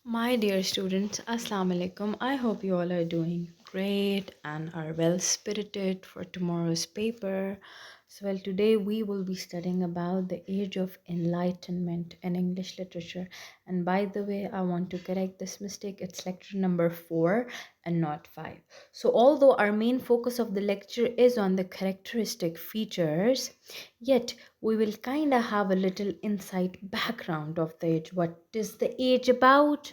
My dear students, Assalamu alaikum. I hope you all are doing great and are well spirited for tomorrow's paper. Today we will be studying about the age of enlightenment in English literature. And by the way, I want to correct this mistake. It's lecture number 4 and not 5. So, although our main focus of the lecture is on the characteristic features, yet we will kind of have a little insight background of the age. What is the age about?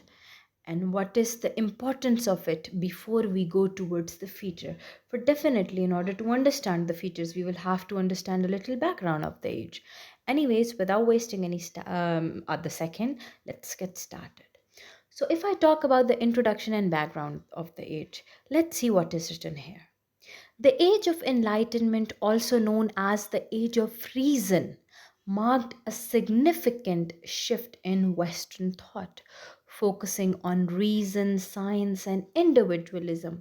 And what is the importance of it before we go towards the feature? For definitely, in order to understand the features, we will have to understand a little background of the age. Anyways, without wasting any the second, let's get started. So, if I talk about the introduction and background of the age, let's see what is written here. The Age of Enlightenment, also known as the Age of Reason, marked a significant shift in Western thought, focusing on reason, science, and individualism.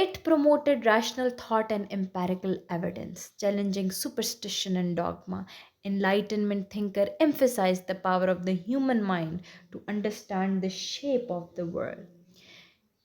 It promoted rational thought and empirical evidence, challenging superstition and dogma. Enlightenment thinker emphasized the power of the human mind to understand the shape of the world.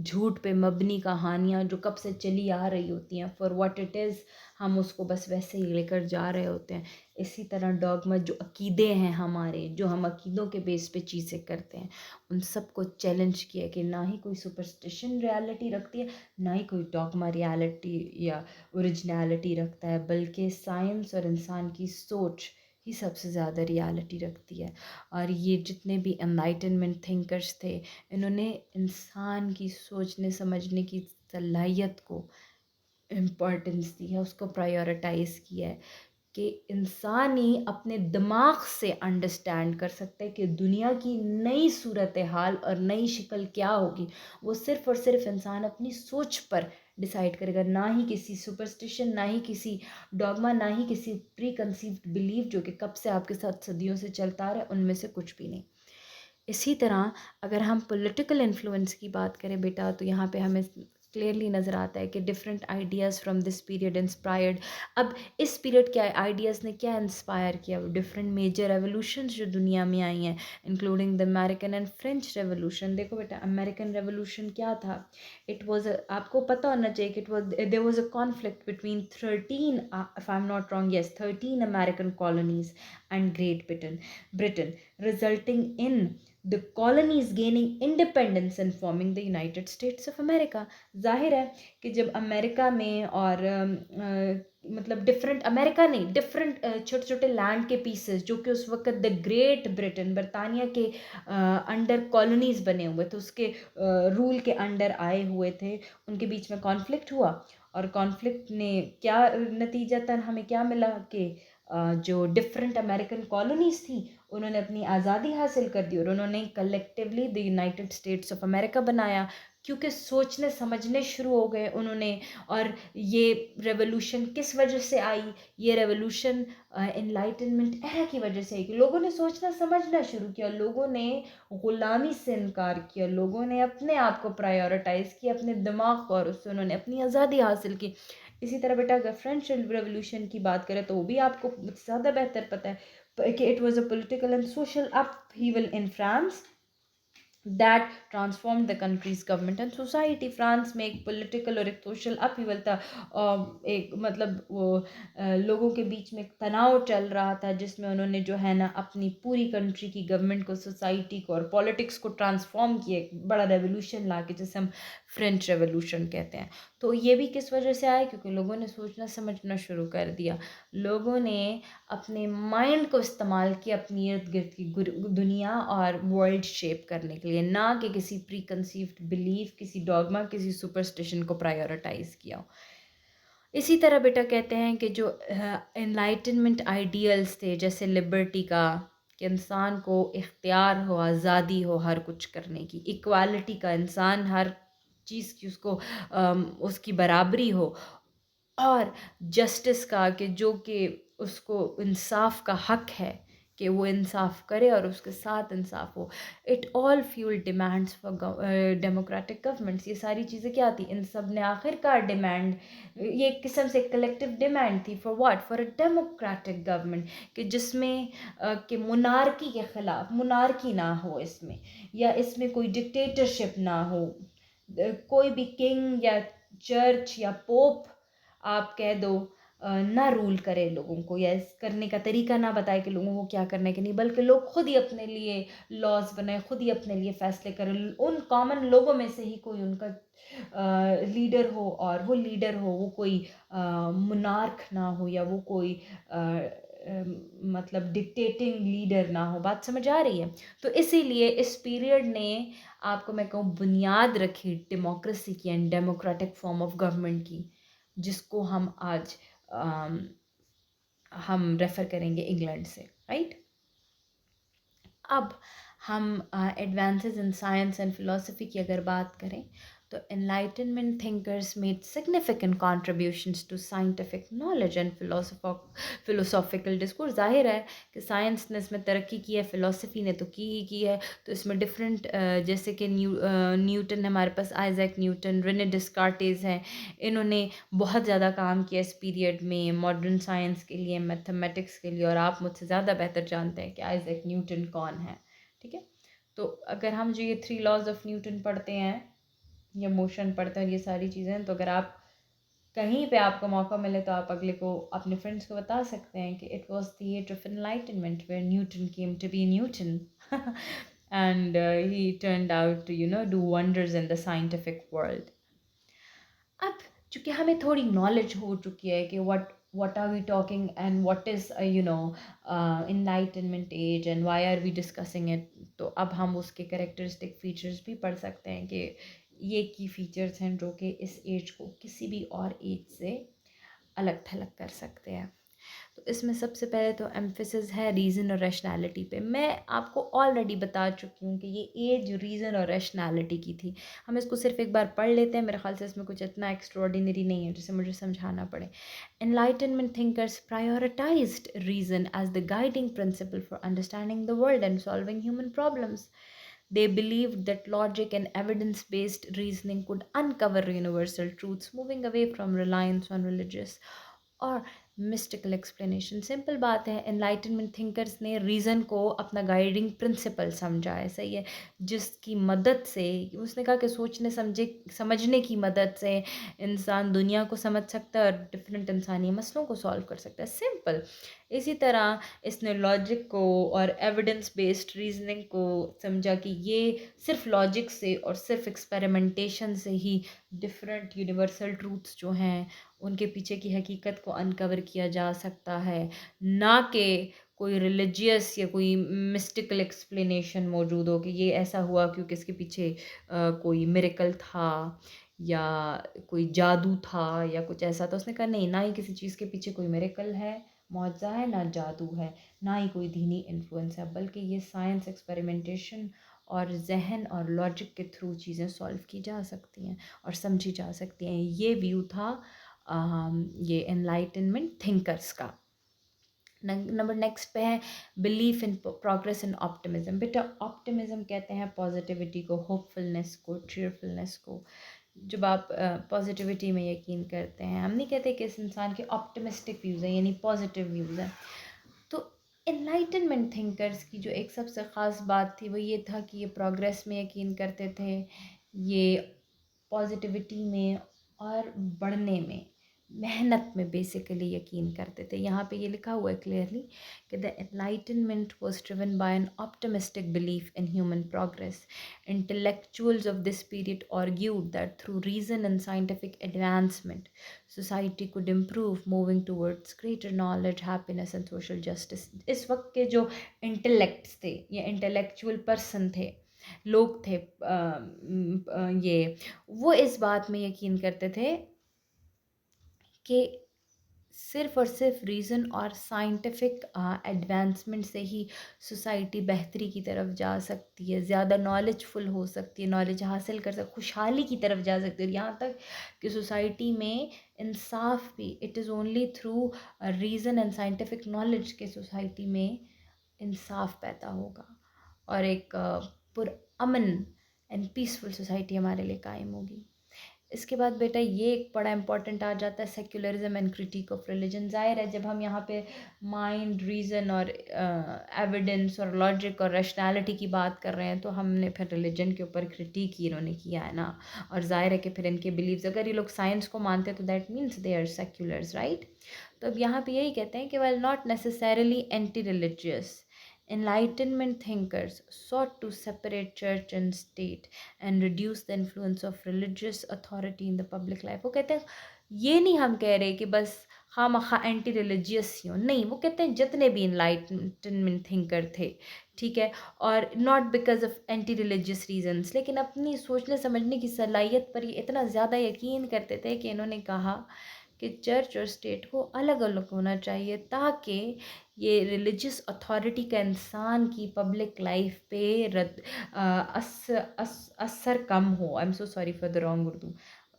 جھوٹ پہ مبنی کہانیاں جو کب سے چلی آ رہی ہوتی ہیں، فار واٹ اٹ از، ہم اس کو بس ویسے ہی لے کر جا رہے ہوتے ہیں۔ اسی طرح ڈاگما جو عقیدے ہیں ہمارے، جو ہم عقیدوں کے بیس پہ چیزیں کرتے ہیں، ان سب کو چیلنج کیا کہ نہ ہی کوئی سپرسٹیشن ریالٹی رکھتی ہے، نہ ہی کوئی ڈاگما ریالٹی یا اوریجنیلٹی رکھتا ہے، بلکہ سائنس اور انسان کی سوچ ہی سب سے زیادہ ریالٹی رکھتی ہے۔ اور یہ جتنے بھی انلائٹنمنٹ تھنکرس تھے، انہوں نے انسان کی سوچنے سمجھنے کی صلاحیت کو امپورٹنس دی ہے، اس کو پرائیورٹائز کیا ہے کہ انسان ہی اپنے دماغ سے انڈرسٹینڈ کر سکتا ہے کہ دنیا کی نئی صورتحال اور نئی شکل کیا ہوگی۔ وہ صرف اور صرف انسان اپنی سوچ پر ڈیسائیڈ کرے گا، نہ ہی کسی سپرسٹیشن، نہ ہی کسی ڈاگما، نہ ہی کسی پری کنسیوڈ بلیف جو کہ کب سے آپ کے ساتھ صدیوں سے چلتا آ رہا ہے، ان میں سے کچھ بھی نہیں۔ اسی طرح اگر ہم پولیٹیکل انفلوئنس کی بات کریں بیٹا، تو یہاں پہ ہمیں کلیئرلی نظر آتا ہے کہ different ideas from this period inspired. اب اس پیریڈ کے آئیڈیاز نے کیا انسپائر کیا؟ وہ ڈفرینٹ میجر ریولوشنز جو دنیا میں آئی ہیں، including the American and French revolution. دیکھو بیٹا، امیریکن ریولوشن کیا تھا؟ اٹ واز، آپ کو پتہ ہونا چاہیے کہ it was there was a conflict between 13 of I am not wrong, yes 13 American colonies and Great Britain resulting in the colonies gaining independence and forming the United States of America۔ ظاہر ہے کہ جب امریکہ میں اور مطلب different امریکہ نہیں، different چھوٹے چھوٹے لینڈ کے پیسز جو کہ اس وقت دا گریٹ برٹن، برطانیہ کے انڈر کالونیز بنے ہوئے تھے، اس کے رول کے انڈر آئے ہوئے تھے، ان کے بیچ میں کانفلکٹ ہوا، اور کانفلکٹ نے کیا نتیجہ تن ہمیں کیا ملا کہ جو ڈفرینٹ امریکن کالونیز تھیں انہوں نے اپنی آزادی حاصل کر دی، اور انہوں نے collectively the United States of America بنایا، کیونکہ سوچنے سمجھنے شروع ہو گئے انہوں نے۔ اور یہ ریولوشن کس وجہ سے آئی؟ یہ ریولوشن انلائٹنمنٹ ایرا کی وجہ سے آئی کہ لوگوں نے سوچنا سمجھنا شروع کیا، لوگوں نے غلامی سے انکار کیا، لوگوں نے اپنے آپ کو پرائیورٹائز کیا، اپنے دماغ کو، اور اس سے انہوں نے اپنی آزادی حاصل کی۔ اسی طرح بیٹا اگر فرینچ ریولوشن کی بات کریں تو وہ بھی آپ کو زیادہ بہتر پتہ ہے کہ it was a political and social upheaval in France that transformed the country's government and society۔ France میں ایک پولیٹیکل اور ایک سوشل upheaval تھا، ایک مطلب وہ لوگوں کے بیچ میں ایک تناؤ چل رہا تھا، جس میں انہوں نے جو ہے نا اپنی پوری کنٹری کی گورنمنٹ کو، سوسائٹی کو اور پولیٹکس کو ٹرانسفارم کیا، ایک بڑا ریولوشن لا کے، جسے ہم فرینچ ریولوشن کہتے ہیں۔ تو یہ بھی کس وجہ سے آیا؟ کیونکہ لوگوں نے سوچنا سمجھنا شروع کر دیا، لوگوں نے اپنے مائنڈ کو استعمال کیا اپنی ارد گرد کی دنیا اور ورلڈ شیپ کرنے کے لیے، نہ کہ کسی پری کنسیوڈ بلیف، کسی ڈاگما، کسی سپرسٹیشن کو پرائیورٹائز کیا ہو۔ اسی طرح بیٹا کہتے ہیں کہ جو انلائٹنمنٹ آئیڈیلز تھے، جیسے لبرٹی کا، کہ انسان کو اختیار ہو، آزادی ہو ہر کچھ کرنے کی، ایکوالٹی کا، انسان ہر چیز کی اس کو اس کی برابری ہو، اور جسٹس کا، کہ جو کہ اس کو انصاف کا حق ہے کہ وہ انصاف کرے اور اس کے ساتھ انصاف ہو۔ It all fuels demands for democratic governments. یہ ساری چیزیں کیا تھی؟ ان سب نے آخر کار ڈیمانڈ، یہ ایک قسم سے کلیکٹیو ڈیمانڈ تھی، for what? For a democratic government, کہ جس میں کہ منارکی کے خلاف، منارکی نہ ہو اس میں، یا اس میں کوئی ڈکٹیٹرشپ نہ ہو، کوئی بھی کنگ یا چرچ یا پوپ آپ کہہ دو نہ رول کرے لوگوں کو، یا اس کرنے کا طریقہ نہ بتائے کہ لوگوں کو کیا کرنے کے نہیں، بلکہ لوگ خود ہی اپنے لیے لاز بنائیں، خود ہی اپنے لیے فیصلے کریں، ان کامن لوگوں میں سے ہی کوئی ان کا لیڈر ہو، اور وہ لیڈر ہو وہ کوئی منارک نہ ہو، یا وہ کوئی مطلب ڈکٹیٹنگ لیڈر نہ ہو۔ بات سمجھ آ رہی ہے؟ تو اسی لیے اس پیریڈ نے آپ کو میں کہوں بنیاد رکھی ڈیموکریسی کی and democratic form of government کی، جس کو ہم آج ہم ریفر کریں گے انگلینڈ سے، رائٹ؟ اب ہم advances in science and philosophy کی اگر بات کریں تو enlightenment thinkers made significant contributions to scientific knowledge and philosophical discourse. ظاہر ہے کہ سائنس نے اس میں ترقی کی ہے، فلاسفی نے تو کی ہے، تو اس میں ڈفرینٹ جیسے کہ نیوٹن، ہمارے پاس آئزیک نیوٹن، رینے ڈسکارٹیز ہیں، انہوں نے بہت زیادہ کام کیا اس پیریڈ میں ماڈرن سائنس کے لیے، میتھمیٹکس کے لیے، اور آپ مجھ سے زیادہ بہتر جانتے ہیں کہ آئزیک نیوٹن کون ہے، ٹھیک ہے؟ تو اگر ہم جو یہ 3 لاز آف نیوٹن پڑھتے ہیں یہ موشن پڑھتا ہے اور یہ ساری چیزیں. تو اگر آپ کہیں پہ آپ کو موقع ملے تو آپ اگلے کو اپنے فرینڈس کو بتا سکتے ہیں کہ it was the age of enlightenment where Newton came to be Newton and he turned out to do wonders in the scientific world. اب چونکہ ہمیں تھوڑی نالج ہو چکی ہے کہ what are we talking and what is enlightenment age and why are we discussing it, تو اب ہم اس کے کریکٹرسٹک فیچرز بھی پڑھ سکتے ہیں کہ یہ کی فیچرز ہیں جو کہ اس ایج کو کسی بھی اور ایج سے الگ تھلگ کر سکتے ہیں. تو اس میں سب سے پہلے تو ایمفیسس ہے ریزن اور ریشنالٹی پہ. میں آپ کو آلریڈی بتا چکی ہوں کہ یہ ایج ریزن اور ریشنالٹی کی تھی. ہم اس کو صرف ایک بار پڑھ لیتے ہیں, میرے خیال سے اس میں کچھ اتنا ایکسٹراڈینری نہیں ہے جسے مجھے سمجھانا پڑے. Enlightenment thinkers prioritized reason as the guiding principle for understanding the world and solving human problems. They believed that logic and evidence-based reasoning could uncover universal truths, moving away from reliance on religious اور mystical explanation. Simple بات ہے, enlightenment thinkers نے reason کو اپنا guiding principle سمجھا ہے, صحیح ہے, جس کی مدد سے اس نے کہا کہ سمجھنے کی مدد سے انسان دنیا کو سمجھ سکتا ہے اور ڈفرینٹ انسانی مسئلوں کو سالو کر سکتا ہے. سمپل. اسی طرح اس نے لاجک کو اور ایویڈنس بیسڈ ریزننگ کو سمجھا کہ یہ صرف لاجک سے اور صرف ایکسپیریمنٹیشن سے ہی ڈفرینٹ یونیورسل ٹروتھس جو ہیں ان کے پیچھے کی حقیقت کو انکور کیا جا سکتا ہے, نہ کہ کوئی ریلیجیس یا کوئی مسٹیکل ایکسپلینیشن موجود ہو کہ یہ ایسا ہوا کیونکہ اس کے پیچھے کوئی میریکل تھا یا کوئی جادو تھا یا کچھ ایسا. تو اس نے کہا نہیں, نہ ہی کسی چیز کے پیچھے کوئی میریکل ہے, معجزہ ہے, نہ جادو ہے, نہ ہی کوئی دینی انفلوئنس ہے, بلکہ یہ سائنس, ایکسپیریمنٹیشن اور ذہن اور لاجک کے تھرو چیزیں سالو کی جا سکتی ہیں اور سمجھی جا سکتی ہیں. یہ ویو تھا یہ انلائٹنمنٹ تھنکرس کا. نمبر نیکسٹ پہ ہے belief in progress in optimism. Beta optimism کہتے ہیں پازیٹیوٹی کو, ہوپ فلنس کو, چیئرفلنس کو. جب آپ پازیٹیوٹی میں یقین کرتے ہیں, ہم نہیں کہتے کہ اس انسان کے آپٹمسٹک ویوز ہیں یعنی پازیٹیو ویوز ہیں. تو انلائٹنمنٹ تھنکرس کی جو ایک سب سے خاص بات تھی وہ یہ تھا کہ یہ پروگریس میں یقین کرتے تھے, یہ پازیٹیوٹی میں اور بڑھنے میں, محنت میں بیسیکلی یقین کرتے تھے. یہاں پہ یہ لکھا ہوا ہے کلیئرلی کہ the enlightenment was driven by an optimistic belief in human progress. Intellectuals of this period argued that through reason and scientific advancement, society could improve, moving towards greater knowledge, happiness and social justice. اس وقت کے جو intellects تھے یا intellectual person تھے, لوگ تھے, یہ وہ اس بات میں یقین کرتے تھے کہ صرف اور صرف ریزن اور سائنٹیفک ایڈوانسمنٹ سے ہی سوسائٹی بہتری کی طرف جا سکتی ہے, زیادہ نالج فل ہو سکتی ہے, نالج حاصل کر سکتی, خوشحالی کی طرف جا سکتی ہے, اور یہاں تک کہ سوسائٹی میں انصاف بھی, it is only through reason and scientific knowledge کے سوسائٹی میں انصاف پیدا ہوگا اور ایک پرامن اینڈ پیسفل سوسائٹی ہمارے لیے قائم ہوگی. اس کے بعد بیٹا یہ ایک بڑا امپورٹنٹ آ جاتا ہے secularism and critique of religion. ظاہر ہے جب ہم یہاں پہ مائنڈ, ریزن اور ایویڈنس اور لاجک اور ریشنالٹی کی بات کر رہے ہیں تو ہم نے پھر ریلیجن کے اوپر کرٹیک ہی انہوں نے کیا ہے نا, اور ظاہر ہے کہ پھر ان کے بلیفز, اگر یہ لوگ سائنس کو مانتے تو that means they are seculars, right. تو اب یہاں پہ یہی کہتے ہیں کہ well not necessarily anti religious, Enlightenment thinkers sought to separate church and state and reduce the influence of religious authority in the public life. وہ کہتے ہیں یہ نہیں ہم کہہ رہے کہ بس خواہ مخواہ اینٹی ریلیجیس ہی ہوں, نہیں, وہ کہتے ہیں جتنے بھی انلائٹنمنٹ تھنکر تھے, ٹھیک ہے, اور not because of anti religious reasons, لیکن اپنی سوچنے سمجھنے کی صلاحیت پر یہ اتنا زیادہ یقین کرتے تھے کہ انہوں نے کہا کہ چرچ اور اسٹیٹ کو الگ الگ ہونا چاہیے تاکہ یہ ریلیجس اتھارٹی کا انسان کی پبلک لائف پہ اثر کم ہو. I am so sorry for the wrong Urdu.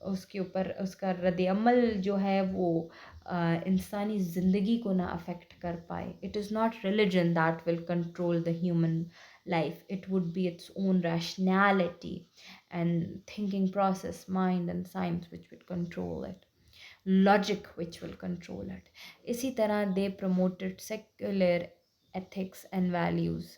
اس کے اوپر اس کا رد عمل جو ہے وہ انسانی زندگی کو نہ افیکٹ کر پائے. It is not religion that will control the human life, it would be its own rationality and thinking process, mind and science which would control it, logic which will control it. اسی طرح they promoted secular ethics and values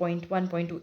point 1 point 2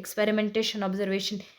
experimentation, observation,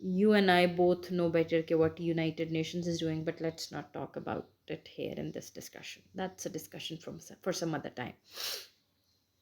you and I both know better what United Nations is doing, but let's not talk about it here in this discussion. That's a discussion for some other time.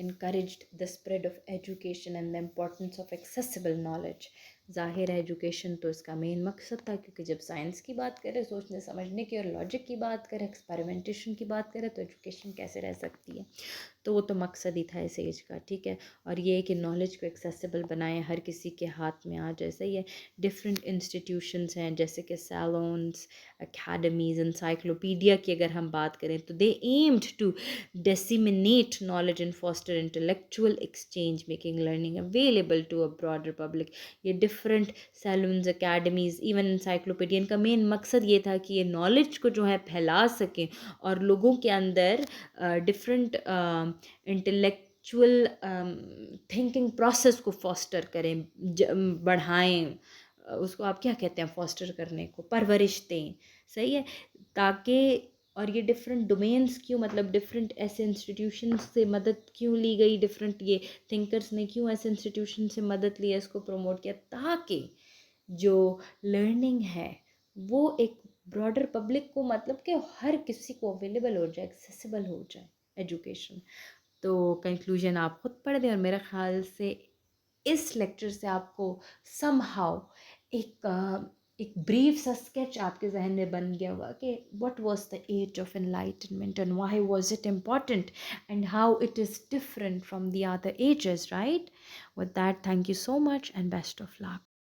encouraged the spread of education and the importance of accessible knowledge. ظاہر ہے education تو اس کا main مقصد تھا، کیونکہ جب science کی بات کرے، سوچنے سمجھنے کی اور لاجک کی بات کرے، ایکسپیریمنٹیشن کی بات کرے، تو ایجوکیشن کیسے رہ سکتی ہے؟ تو وہ تو مقصد ہی تھا اس ایج کا، ٹھیک ہے. اور یہ ہے کہ نالج کو ایکسیسیبل بنائیں، ہر کسی کے ہاتھ میں آ جیسے ہی ہے. ڈفرینٹ انسٹیٹیوشنس ہیں جیسے کہ سیلونس، اکیڈمیز، انسائکلوپیڈیا کی اگر ہم بات کریں تو they aimed to disseminate knowledge and foster intellectual exchange, making learning available to a broader public. یہ different salons, academies, even encyclopedia, ان کا مین مقصد یہ تھا کہ یہ نالج کو جو ہے پھیلا سکیں اور لوگوں کے اندر ڈفرینٹ انٹلیکچوئل تھنکنگ پروسیس کو فاسٹر کریں، بڑھائیں. اس کو آپ کیا کہتے ہیں فاسٹر کرنے کو؟ پرورش دیں. صحیح ہے. تاکہ اور یہ ڈفرینٹ ڈومینس کیوں، مطلب ڈفرینٹ ایسے انسٹیٹیوشنس سے مدد کیوں لی گئی، ڈفرینٹ یہ تھنکرس نے کیوں ایسے انسٹیٹیوشن سے مدد لی ہے، اس کو پروموٹ کیا، تاکہ جو لرننگ ہے وہ ایک براڈر پبلک کو، مطلب کہ ہر کسی کو اویلیبل ہو جائے، ایکسیسیبل ہو جائے ایجوکیشن. تو کنکلوژن آپ خود پڑھ دیں، اور میرا خیال سے اس لیکچر سے آپ کو سم ہاؤ ایک بریف سا اسکیچ آپ کے ذہن میں بن گیا ہوگا کہ what was the age of enlightenment and why was it important and how it is different from the other ages, right. With that, thank you so much and best of look.